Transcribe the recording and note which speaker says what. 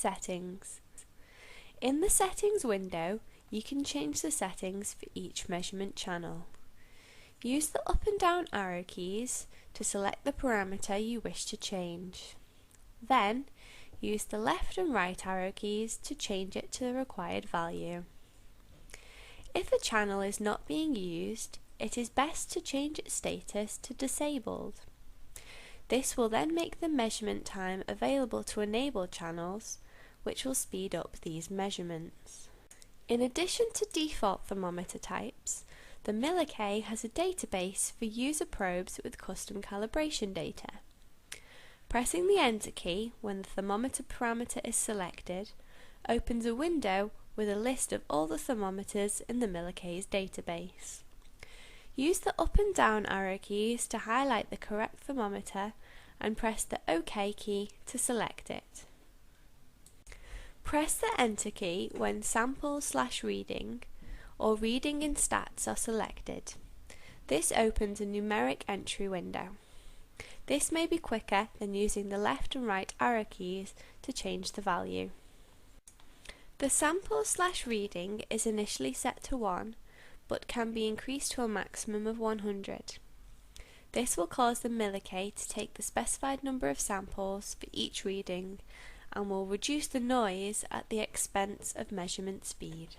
Speaker 1: Settings. In the Settings window, you can change the settings for each measurement channel. Use the up and down arrow keys to select the parameter you wish to change. Then, use the left and right arrow keys to change it to the required value. If a channel is not being used, it is best to change its status to disabled. This will then make the measurement time available to enabled channels, which will speed up these measurements. In addition to default thermometer types, the MilliK has a database for user probes with custom calibration data. Pressing the Enter key when the thermometer parameter is selected opens a window with a list of all the thermometers in the MilliK's database. Use the up and down arrow keys to highlight the correct thermometer and press the OK key to select it. Press the Enter key when Sample/Reading or Reading in Stats are selected. This opens a numeric entry window. This may be quicker than using the left and right arrow keys to change the value. The Sample/Reading is initially set to 1, but can be increased to a maximum of 100. This will cause the MilliK to take the specified number of samples for each reading and will reduce the noise at the expense of measurement speed.